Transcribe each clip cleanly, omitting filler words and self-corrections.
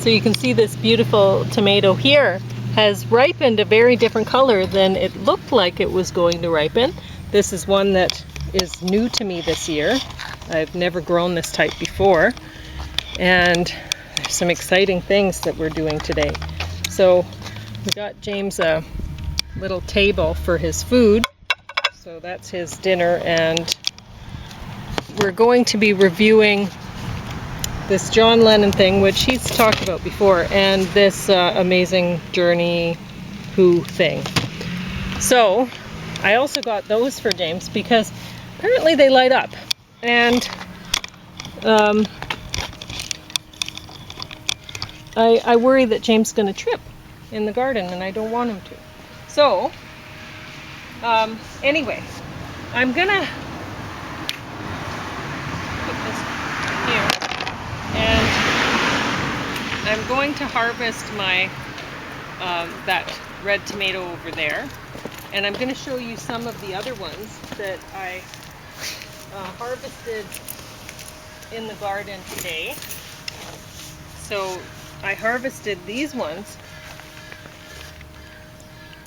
So you can see this beautiful tomato here has ripened a very different color than it looked like it was going to ripen. This is one that is new to me this year. I've never grown this type before. And there's some exciting things that we're doing today. So we got James a little table for his food. So that's his dinner, and we're going to be reviewing this John Lennon thing, which he's talked about before, and this amazing Journey Who thing. So I also got those for James because apparently they light up, and I worry that James is going to trip in the garden, and I don't want him to. So anyway, I'm gonna put this here, and I'm going to harvest my that red tomato over there, and I'm going to show you some of the other ones that I harvested in the garden today. So I harvested these ones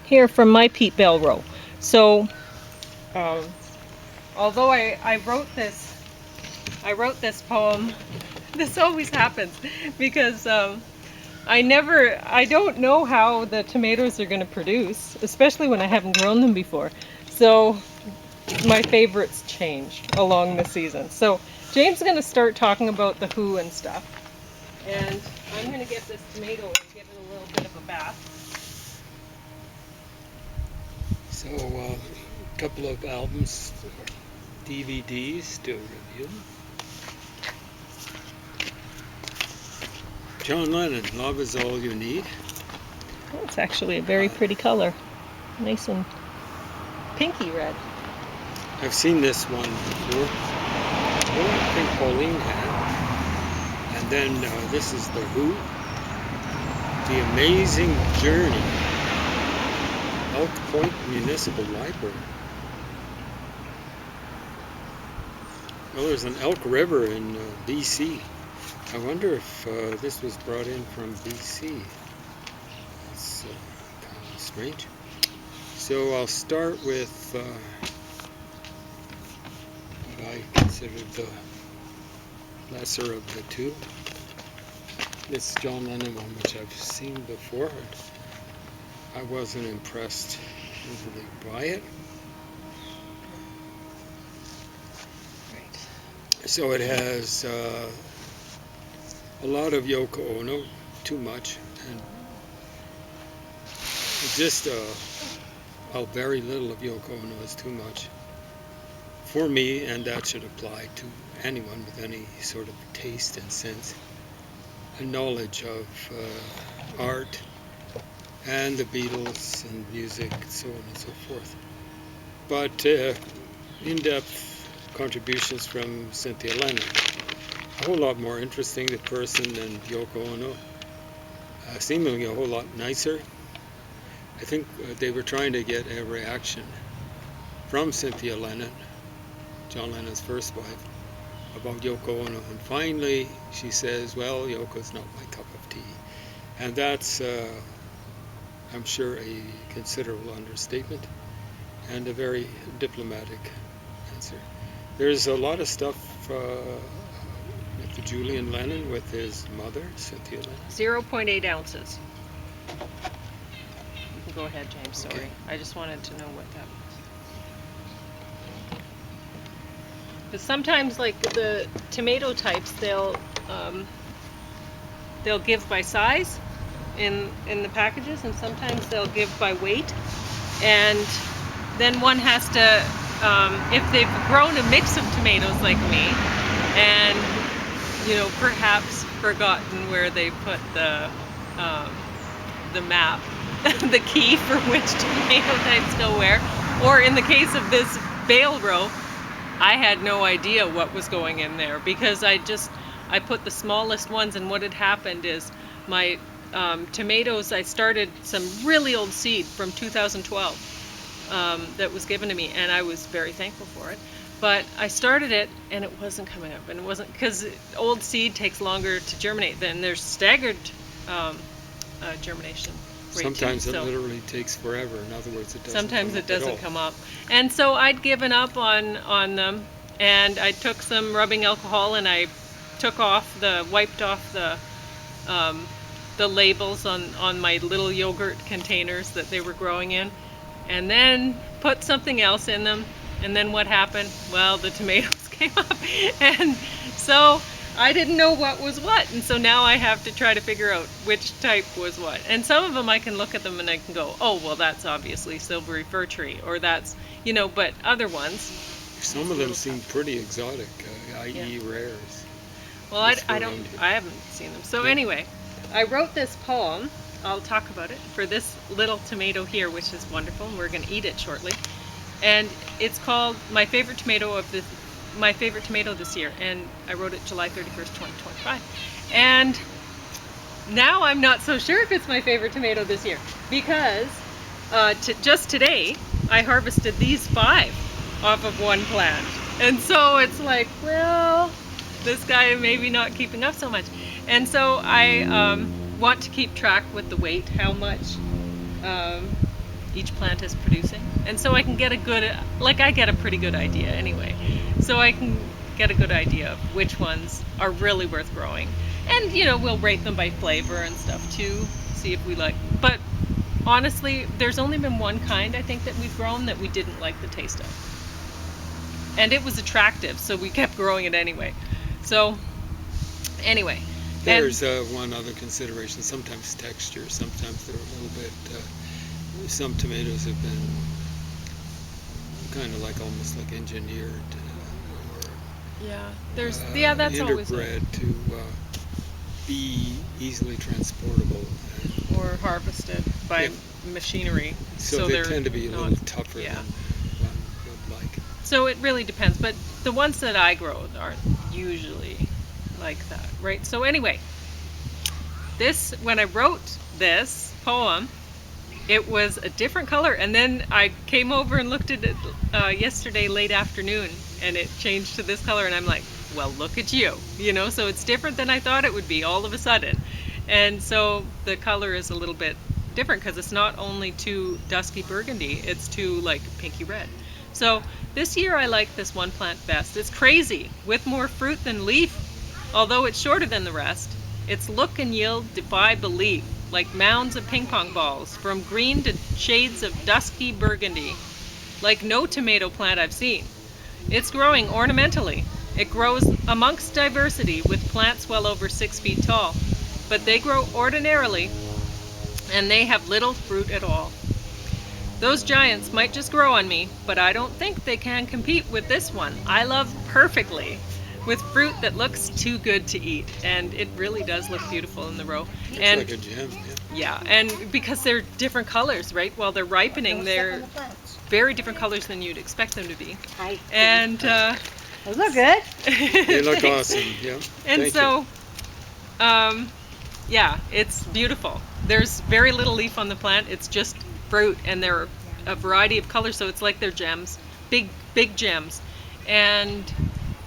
here from my PML Bell row. So although I wrote this poem, this always happens because I don't know how the tomatoes are going to produce, especially when I haven't grown them before. So my favorites change along the season. So James is going to start talking about the who and stuff, and I'm going to get this tomato and give it a little bit of a bath. So a couple of albums, DVDs to review. John Lennon, Love Is All You Need. Oh, it's actually a very pretty color. Nice and pinky red. I've seen this one before. I think Pauline had. And then this is The Who. The Amazing Journey. Elk Point Municipal Library. Well, there's an Elk River in BC. I wonder if this was brought in from BC. It's kind of strange. So I'll start with what I consider the lesser of the two. This John Lennon one, which I've seen before. I wasn't impressed usually by it. Right. So it has a lot of Yoko Ono, too much, and just very little of Yoko Ono is too much for me, and that should apply to anyone with any sort of taste and sense and knowledge of art and the Beatles and music and so on and so forth. But in-depth contributions from Cynthia Lennon. A whole lot more interesting the person than Yoko Ono. Seemingly a whole lot nicer. I think they were trying to get a reaction from Cynthia Lennon, John Lennon's first wife, about Yoko Ono. And finally she says, well, Yoko's not my cup of tea. And that's, I'm sure, a considerable understatement and a very diplomatic answer. There's a lot of stuff with the Julian Lennon with his mother, Cynthia Lennon. 0.8 ounces. You can go ahead, James. Sorry. Okay. I just wanted to know what that was. Because sometimes, like the tomato types, they'll give by size in the packages, and sometimes they'll give by weight. And then one has to, if they've grown a mix of tomatoes like me, and perhaps forgotten where they put the map, the key for which tomato types go where, or in the case of this bale row, I had no idea what was going in there because I put the smallest ones, and what had happened is my tomatoes, I started some really old seed from 2012 that was given to me, and I was very thankful for it. But I started it and it wasn't coming up, and it wasn't, because old seed takes longer to germinate. Then there's staggered germination rate. Sometimes too. it So literally takes forever. In other words, it doesn't sometimes come it up at all. doesn't come up. And so I'd given up on them, and I took some rubbing alcohol and I wiped off the labels on my little yogurt containers that they were growing in, and then put something else in them. And then what happened? Well, the tomatoes came up, and so I didn't know what was what, and so now I have to try to figure out which type was what. And some of them I can look at them and I can go, oh, well, that's obviously silvery fir tree, or that's, but other ones. Some of them seem pretty exotic, i.e. Yeah. rares. Well, I haven't seen them. So anyway, I wrote this poem. I'll talk about it for this little tomato here, which is wonderful, and we're going to eat it shortly. And it's called My Favorite Tomato this year, and I wrote it July 31st, 2025. And now I'm not so sure if it's my favorite tomato this year, because just today I harvested these 5 off of one plant. And so it's like, well, this guy maybe not keeping up so much. And so I want to keep track with the weight, how much each plant is producing. And so I can get I get a pretty good idea anyway. So I can get a good idea of which ones are really worth growing. And, we'll rate them by flavor and stuff too, see if we like. But honestly, there's only been one kind, I think, that we've grown that we didn't like the taste of. And it was attractive, so we kept growing it anyway. So, anyway. There's one other consideration, sometimes texture, sometimes they're a little bit, some tomatoes have been kind of almost like engineered that's always interbred to be easily transportable. Or harvested by machinery. So they tend to be a little tougher than one would like. So it really depends, but the ones that I grow aren't usually like that, right? So anyway, when I wrote this poem, it was a different color, and then I came over and looked at it yesterday late afternoon, and it changed to this color, and I'm like, well, look at you, so it's different than I thought it would be all of a sudden. And so the color is a little bit different because it's not only too dusky burgundy, it's too pinky red. So this year I like this one plant best. It's crazy, with more fruit than leaf. Although it's shorter than the rest, its look and yield defy belief, like mounds of ping pong balls, from green to shades of dusky burgundy, like no tomato plant I've seen. It's growing ornamentally. It grows amongst diversity with plants well over 6 feet tall, but they grow ordinarily, and they have little fruit at all. Those giants might just grow on me, but I don't think they can compete with this one I love perfectly, with fruit that looks too good to eat. And it really does look beautiful in the row. Looks like a gem, yeah. And because they're different colors, right? While they're ripening, they're very different colors than you'd expect them to be. And they look good. They look awesome, yeah. And so, yeah, it's beautiful. There's very little leaf on the plant. It's just fruit, and they're a variety of colors, so it's like they're gems, big gems. And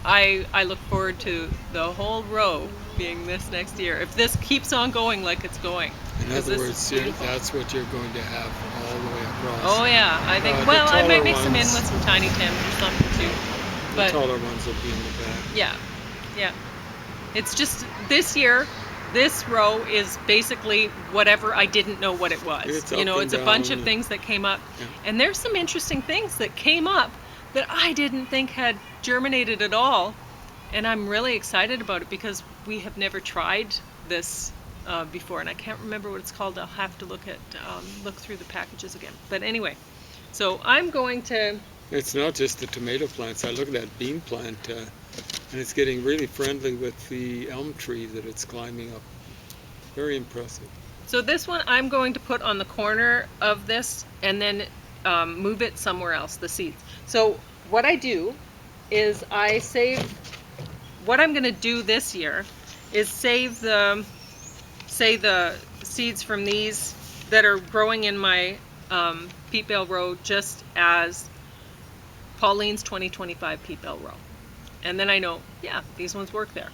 I look forward to the whole row being this next year, if this keeps on going like it's going. In other words, that's what you're going to have all the way across. Oh yeah, I think, I might mix them in with some tiny Tims or something too. But the taller ones will be in the back. Yeah. It's just, this year, this row is basically whatever I didn't know what it was. It's it's a bunch of things that came up. Yeah. And there's some interesting things that came up that I didn't think had germinated at all. And I'm really excited about it because we have never tried this before, and I can't remember what it's called. I'll have to look through the packages again. But anyway, so I'm going to... It's not just the tomato plants. I look at that bean plant, and it's getting really friendly with the elm tree that it's climbing up. Very impressive. So this one I'm going to put on the corner of this and then move it somewhere else, the seeds. So what I do is I save... What I'm going to do this year is save the seeds from these that are growing in my peat bale row just as Pauline's 2025 peat bale row. And then I know, yeah, these ones work there.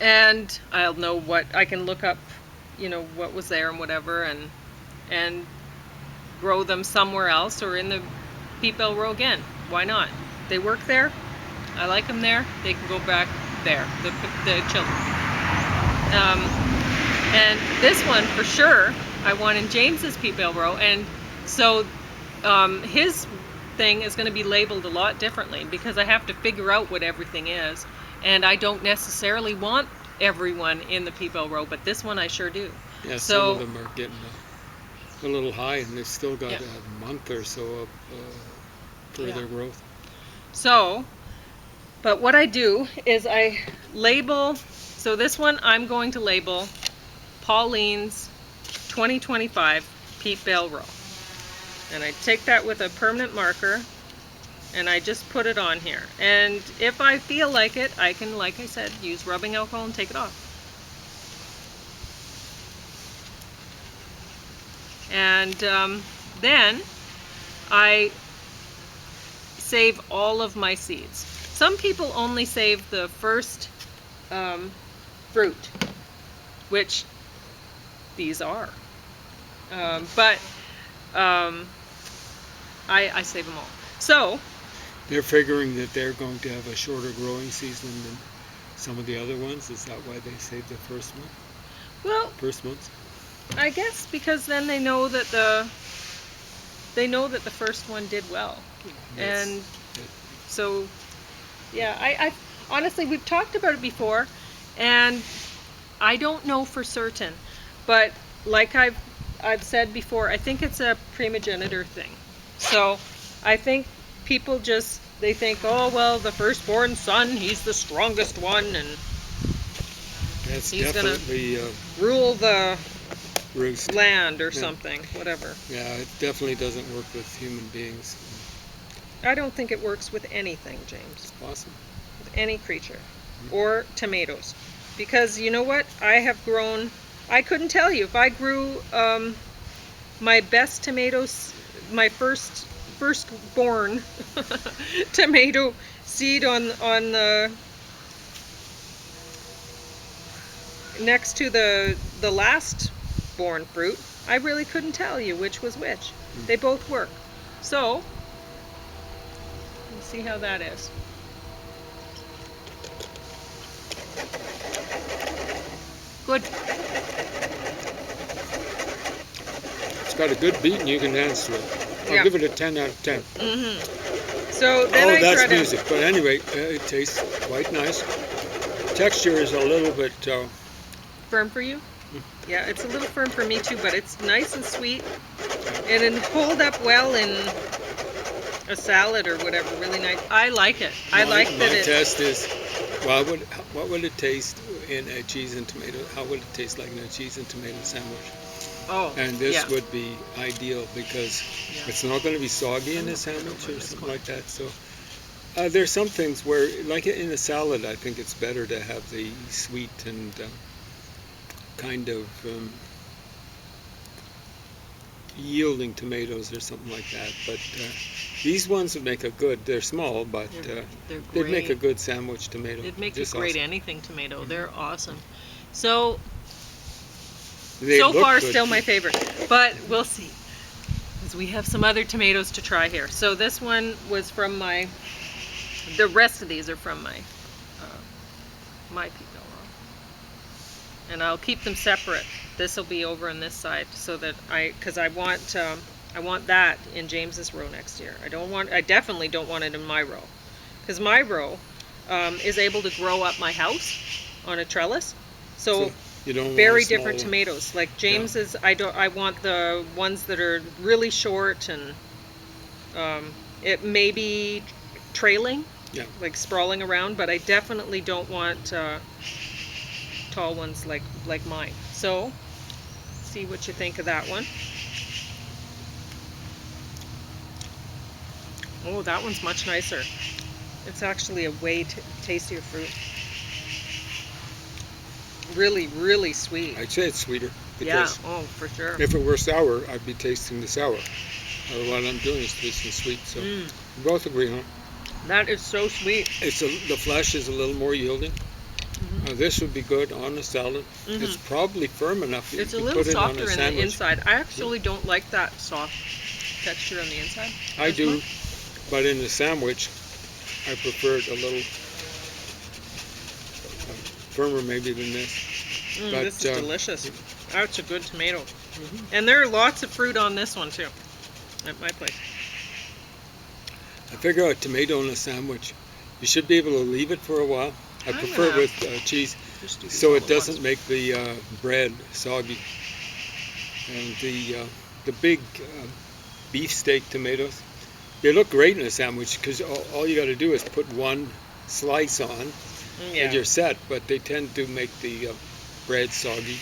and I'll know what I can look up, what was there and whatever, and grow them somewhere else or in the Peat Bell row again. Why not? They work there. I like them there. They can go back there, the children. And this one for sure I want in James's Peat Bell row, and so his thing is going to be labeled a lot differently because I have to figure out what everything is, and I don't necessarily want everyone in the Peat Bell row, but this one I sure do. Yeah, so, some of them are getting a little high, and they've still got a month or so of further growth. So, but what I do is I label, so this one I'm going to label Pauline's 2025 Peat Bell row. And I take that with a permanent marker and I just put it on here. And if I feel like it, I can, like I said, use rubbing alcohol and take it off. And then I save all of my seeds. Some people only save the first fruit, which these are. But I save them all. So they're figuring that they're going to have a shorter growing season than some of the other ones. Is that why they saved the first one? Well, first months? I guess because then they know that the first one did well. And so yeah, I honestly, we've talked about it before, and I don't know for certain, but like I've said before, I think it's a primogenitor thing. So I think people they think, oh well, the firstborn son, he's the strongest one, and that's he's definitely gonna rule the roost. land or something, whatever. Yeah, it definitely doesn't work with human beings. I don't think it works with anything, James. It's possible. With any creature. Or tomatoes. Because you know what? I couldn't tell you. If I grew my best tomatoes, my firstborn tomato seed on the next to the last born fruit, I really couldn't tell you which was which. They both work. So, let's see how that is. Good. It's got a good beat and you can dance to it. I'll give it a 10 out of 10. So then that's music. But anyway, it tastes quite nice. Texture is a little bit firm for you? Yeah, it's a little firm for me too, but it's nice and sweet, and it hold up well in a salad or whatever. Really nice. I like it. I like that. My test is, what would it taste in a cheese and tomato? How would it taste like in a cheese and tomato sandwich? Oh, and this would be ideal because it's not going to be soggy in a sandwich or something like that. So there's some things where, like in a salad, I think it's better to have the sweet and kind of yielding tomatoes or something like that. But these ones would make they're small, but they'd make a good sandwich tomato. They'd make a great anything tomato. They're awesome. So far, still my favorite, but we'll see, because we have some other tomatoes to try here. So this one was from the rest of these are from my Peat Bell row, and I'll keep them separate. This will be over on this side, so that because I want that in James's row next year. I definitely don't want it in my row, because my row is able to grow up my house on a trellis. So you don't very different tomatoes. Like James's, I want the ones that are really short and it may be trailing, like sprawling around, but I definitely don't want tall ones like mine. So, see what you think of that one. Oh, that one's much nicer. It's actually a way tastier fruit. Really, really sweet. I'd say it's sweeter. Oh, for sure. If it were sour, I'd be tasting the sour. What I'm doing is tasting sweet. So we both agree, huh? That is so sweet. The flesh is a little more yielding. This would be good on a salad. Mhm. It's probably firm enough. It's a You little put it on softer a in the sandwich. inside. I actually don't like that soft texture on the inside. I as do, much. but in the sandwich, I prefer it a little firmer maybe than this. But, This is delicious. That's a good tomato. Mhm. And there are lots of fruit on this one too, at my place. I figure a tomato in a sandwich, you should be able to leave it for a while. I I'm prefer it gonna with cheese, Just do these so all it at doesn't once. make the bread soggy. And the big beefsteak tomatoes, they look great in a sandwich because all you got to do is put one slice on, Yeah. and you're set. But they tend to make the bread soggy.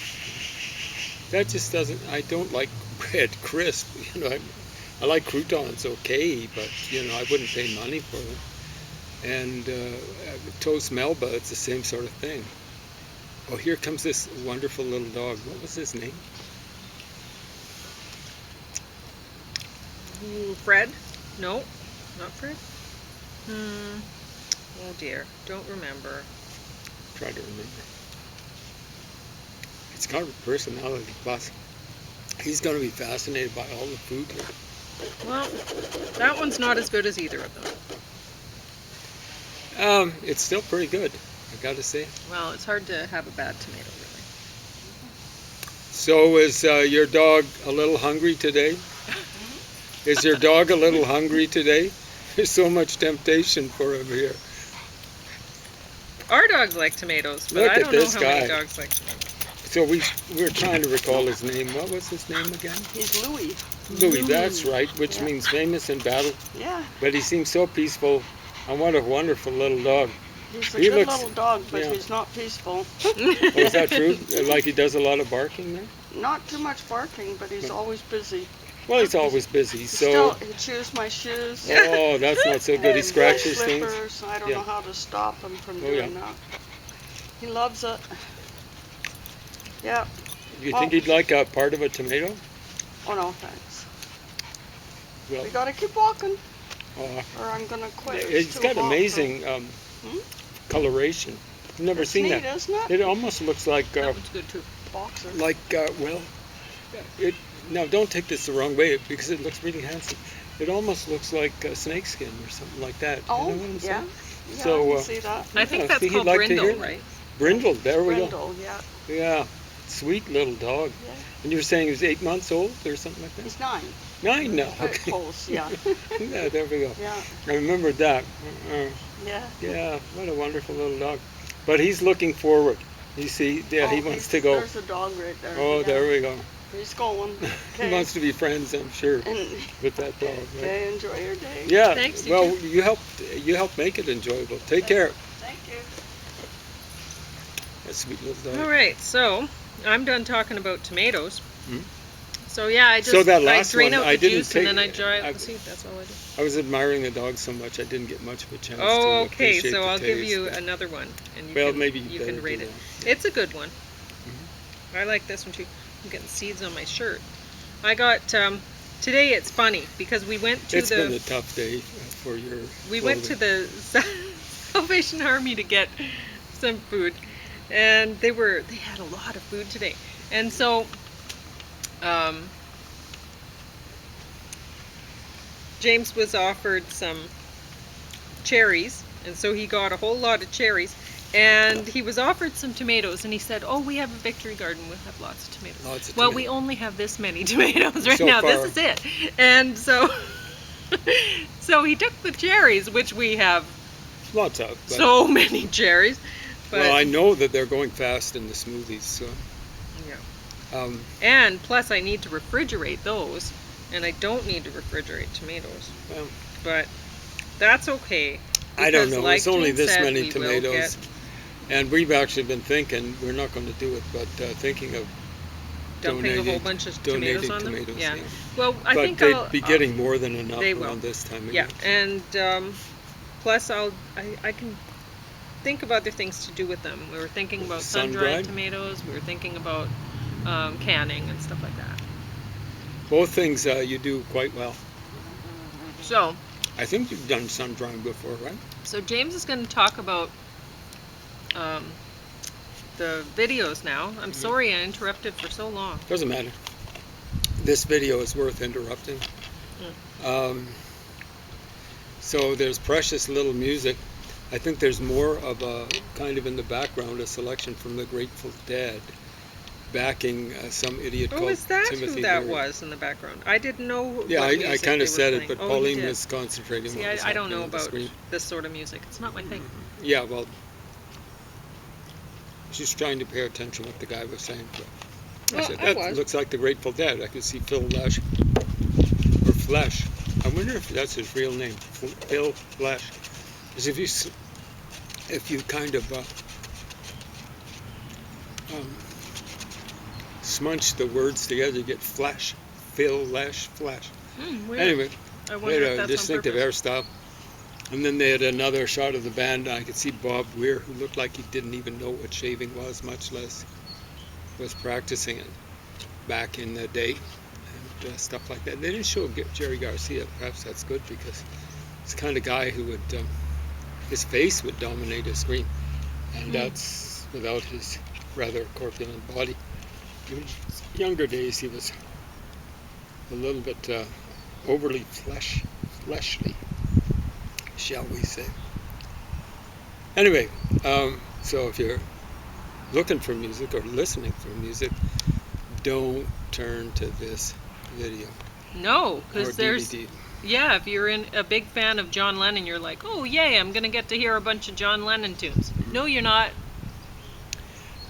That just doesn't. I don't like bread crisp. You know, I like croutons, okay, but you know, I wouldn't pay money for them. And toast Melba, it's the same sort of thing. Oh, here comes this wonderful little dog. What was his name? Ooh, Fred? No, not Fred. Oh dear, don't remember. Try to remember. It's got a personality, plus he's going to be fascinated by all the food here. Well, that one's not as good as either of them. It's still pretty good, I got to say. Well, it's hard to have a bad tomato, really. So is your dog a little hungry today? Is your dog a little hungry today? There's so much temptation for him here. Our dogs like tomatoes, but Look I at don't know this how many guy. dogs like tomatoes. So we're trying to recall his name. What was his name again? He's Louis. Louis, that's right, which Yeah. means famous in battle. Yeah, But he seems so peaceful. And what a wonderful little dog. he's a He good looks- little dog, but yeah. he's not peaceful. Oh, is that true? Like he does a lot of barking there? Not too much barking, but he's always busy. Well, he's always busy, Still, so... he chews my shoes. Oh, that's not so good. He and scratches my things. slippers. I don't Yeah. know how to stop him from Oh, yeah. doing that. He loves it. Yeah. You think he'd like a part of a tomato? Oh no, thanks. Well, We gotta keep walking, uh, or I'm gonna quit. it's too got hot for- amazing coloration. I've never It's seen neat, that. isn't it? It almost looks like, That one's good too. Boxer. well, it. Now don't take this the wrong way because it looks really handsome. It almost looks like snakeskin or something like that. Oh, you know what I'm yeah. saying? Yeah, So, I can see that. I think Yeah, that's see, he'd called like to hear brindle, that. right? Brindle, there we go. Brindle, yeah. Yeah, sweet little dog. Yeah. And you were saying he was 8 months old or something like that? He's 9. 9 now, Quite okay. close, yeah. Yeah, there we go. Yeah, I remembered that. yeah. Yeah, what a wonderful little dog. But he's looking forward. You see, yeah, he Oh, wants to go. There's a dog right there. Oh, yeah. there we go. He's going. He Okay. wants to be friends, I'm sure, And, with that dog. Right? okay, enjoy your day. Yeah. Thanks, you well, too. you helped make it enjoyable. Take care. Thank you. That sweet little dog. All right, so I'm done talking about tomatoes. Mhm. So yeah, I just So that last drain one, out I the didn't juice take- and then I dry out I- the seed. That's all I do. I was admiring the dog so much I didn't get much of a chance to Oh, okay. appreciate So the I'll give taste. you another one, and you Well, can maybe you better can rate do it. that. It's a good one. I like this one too. I'm getting seeds on my shirt. I got today. It's funny because we went to It's been the a tough day for your. we went to the Salvation Army to get some food, and they had a lot of food today, and so James was offered some cherries, and so he got a whole lot of cherries, and he was offered some tomatoes, and he said, "Oh, we have a victory garden, we'll have lots of tomatoes." Lots of Well, tomatoes. we only have this many tomatoes right So now. far. This is it. And so so he took the cherries, which we have Lots of. But, so many cherries. But well, I know that they're going fast in the smoothies. So. yeah. And plus I need to refrigerate those, and I don't need to refrigerate tomatoes. Well, But that's okay. I don't because know. like It's only Jean this said, many we will tomatoes, get- and we've actually been thinking we're not going to do it, but thinking of dumping a whole donating- bunch of donating tomatoes on them. tomatoes, Yeah. yeah. Well, I but think they'd I'll be getting more than enough they will. around this time of yeah, year. and plus I can think of other things to do with them. We were thinking about sun-dried Sun-dried? tomatoes. We were thinking about canning and stuff like that. Both things you do quite well. So I think you've done sun drying before, right? James is going to talk about the videos now. I'm sorry I interrupted for so long. Doesn't matter. This video is worth interrupting. So there's precious little music. I think there's more of a kind of in the background a selection from the Grateful Dead backing some idiot called is that Timothy who that Leary. was in the background? I didn't know. Yeah, what I music kind they of were said it, playing. but Oh, you Pauline did. was concentrating See, on what's I don't happening know on the about screen. this sort of music. It's not my thing. Yeah, well, she's trying to pay attention to what the guy was saying. But I Well, said, I that was. looks like the Grateful Dead. I could see Phil Lesh, or Flesh. I wonder if that's his real name, Phil Flesh. Because if you kind of smunch the words together, you get Flesh, Phil Lesh, Flesh. Weird. Anyway, I they wonder if had a that's distinctive on purpose. hairstyle. And then they had another shot of the band. I could see Bob Weir, who looked like he didn't even know what shaving was, much less was practicing it back in the day, and stuff like that. They didn't show Jerry Garcia. Perhaps that's good, because he's the kind of guy who would, his face would dominate a screen, and that's without his rather corpulent body. In his younger days, he was a little bit overly fleshly, shall we say. Anyway, so if you're looking for music or listening for music, don't turn to this video No, or because there's. DVD. Yeah, if you're a big fan of John Lennon, you're like, oh yay, I'm gonna get to hear a bunch of John Lennon tunes. No, you're not.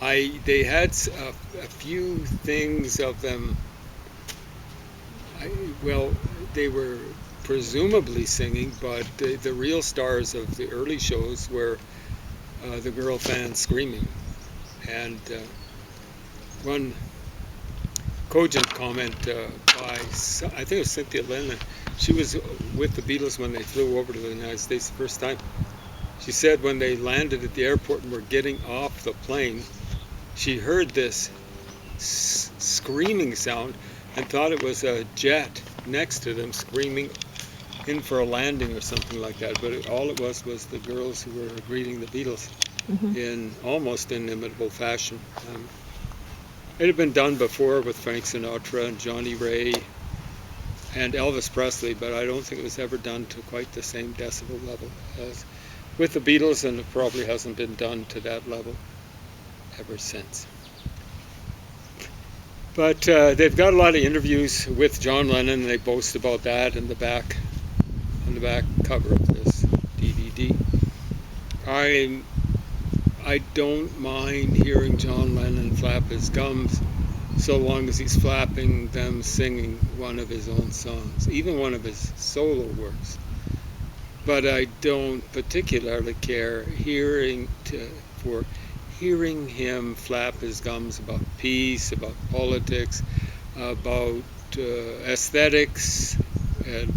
They had a few things of them. Well, they were presumably singing, but the real stars of the early shows were the girl fans screaming. And one cogent comment by, I think it was Cynthia Lennon. She was with the Beatles when they flew over to the United States the first time. She said when they landed at the airport and were getting off the plane, she heard this screaming sound and thought it was a jet next to them screaming in for a landing or something like that. But all it was the girls who were greeting the Beatles in almost inimitable fashion. It had been done before with Frank Sinatra and Johnny Ray and Elvis Presley, but I don't think it was ever done to quite the same decibel level as with the Beatles, and it probably hasn't been done to that level ever since. But they've got a lot of interviews with John Lennon, and they boast about that on the back cover of this DVD. I don't mind hearing John Lennon flap his gums so long as he's flapping them singing one of his own songs, even one of his solo works. But I don't particularly care for hearing him flap his gums about peace, about politics, about aesthetics, at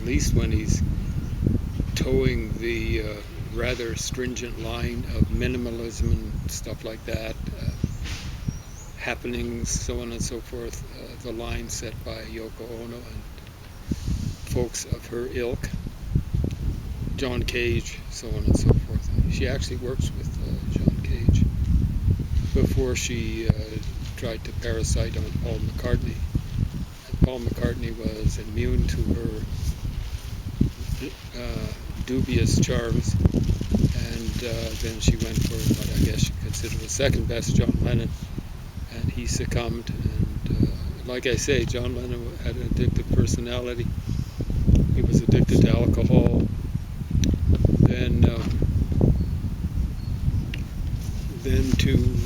least when he's towing the rather stringent line of minimalism and stuff like that, happenings, so on and so forth, the line set by Yoko Ono and folks of her ilk, John Cage, so on and so forth. She actually works with John Cage before she tried to parasite on Paul McCartney. And Paul McCartney was immune to her dubious charms, and then she went for what I guess you consider the second best, John Lennon, and he succumbed. And like I say, John Lennon had an addictive personality. He was addicted to alcohol, then to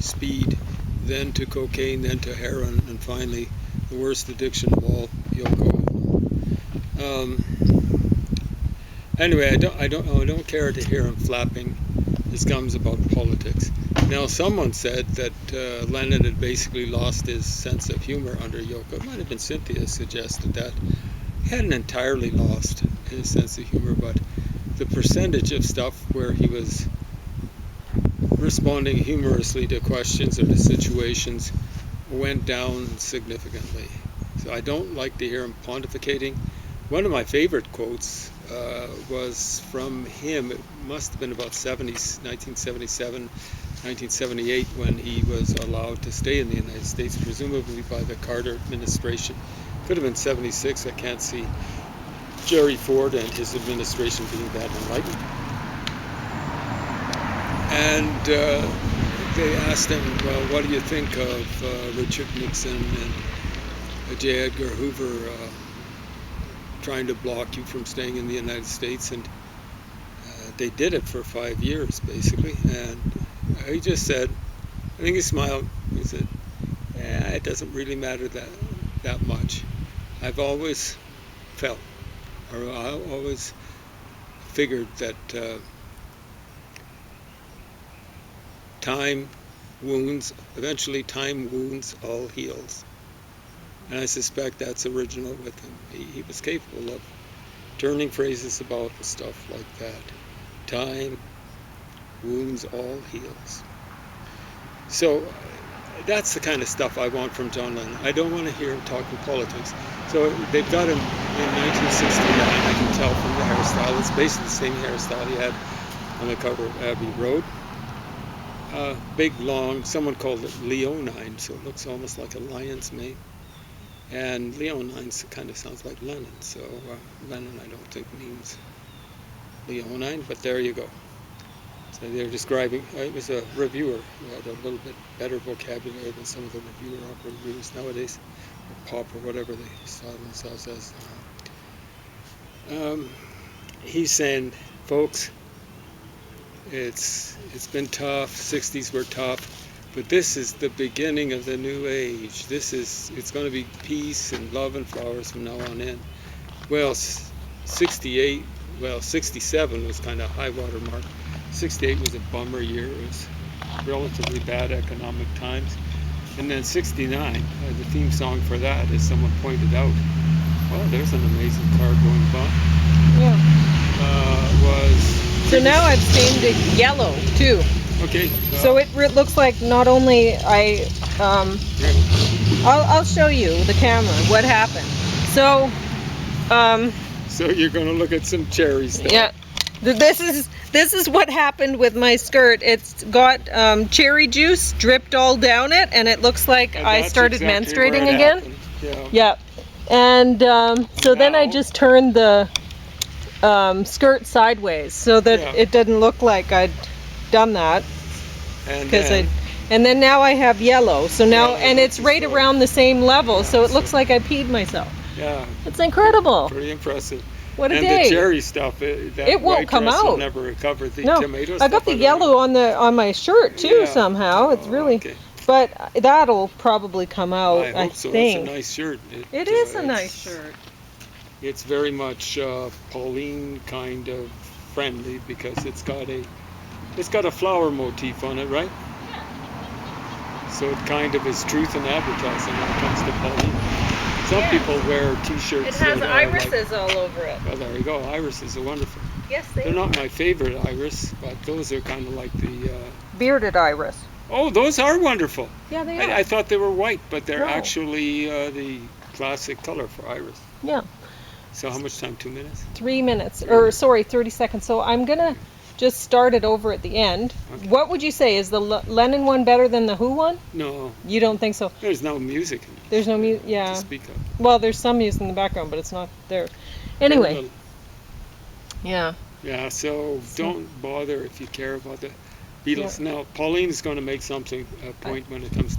speed, then to cocaine, then to heroin, and finally the worst addiction of all, Yoko Ono. Anyway, I don't care to hear him flapping his gums about politics. Now, someone said that Lennon had basically lost his sense of humor under Yoko. It might have been Cynthia suggested that. He hadn't entirely lost his sense of humor, but the percentage of stuff where he was responding humorously to questions or to situations went down significantly. So I don't like to hear him pontificating. One of my favorite quotes was from him. It must have been about 1977, 1978, when he was allowed to stay in the United States, presumably by the Carter administration. Could have been 76. I can't see Jerry Ford and his administration being that enlightened. And they asked him, well, what do you think of Richard Nixon and J. Edgar Hoover trying to block you from staying in the United States? And they did it for 5 years, basically. And he just said, I think he smiled, he said, yeah, it doesn't really matter that much. I've always felt, or I always figured that eventually time wounds, all heals. And I suspect that's original with him. He was capable of turning phrases about and stuff like that. Time wounds, all heals. So that's the kind of stuff I want from John Lennon. I don't want to hear him talking politics. So they've got him in 1969, I can tell from the hairstyle. It's basically the same hairstyle he had on the cover of Abbey Road. Big, long, someone called it leonine, so it looks almost like a lion's mane. And leonine kind of sounds like Lennon, so Lennon I don't think means leonine, but there you go. So they're describing, it was a reviewer who had a little bit better vocabulary than some of the reviewers nowadays, or pop or whatever they style themselves as. He's saying, folks, it's been tough, 60s were tough, but this is the beginning of the new age. It's going to be peace and love and flowers from now on in. Well, 67 was kind of high water mark. 68 was a bummer year. It was relatively bad economic times. And then 69, the theme song for that, as someone pointed out, well, there's an amazing car going by. Yeah. Was so now I've stained it yellow too. Okay. So it looks like not only I'll show you the camera what happened. So so you're going to look at some cherries now. Yeah. This is what happened with my skirt. It's got cherry juice dripped all down it, and it looks like I started exactly menstruating again. Happened. Yeah. And so then I just turned the skirt sideways so that it didn't look like I'd done that. And then now I have yellow. So now, and it's right around the same level, so it looks like I peed myself. Yeah. It's incredible. Pretty impressive. What a and day. The cherry stuff, it won't come out. Will never recover the tomato I stuff. got the yellow on my shirt too somehow. It's really, okay. But that'll probably come out. I hope so. think. It's a nice shirt. It is a nice shirt. It's very much Pauline kind of friendly because it's got a flower motif on it, right? Yeah. So it kind of is truth in advertising when it comes to Pauline. Some people wear T-shirts. It has irises all over it. Well, there you go. Irises are wonderful. Yes, They're not my favorite iris, but those are kind of like the... bearded iris. Oh, those are wonderful. Yeah, they are. I thought they were white, but they're actually the classic color for iris. Yeah. So how much time? 2 minutes? 3 minutes. Or, sorry, 30 seconds. So I'm going to just start it over at the end. Okay. What would you say? Is the Lennon one better than the Who one? No. You don't think so? There's no music in it. There's no music, yeah. To speak of. Well, there's some music in the background, but it's not there. Anyway. Yeah. Yeah, so don't bother if you care about the Beatles. Yeah. Now, Pauline's going to make a point when it comes to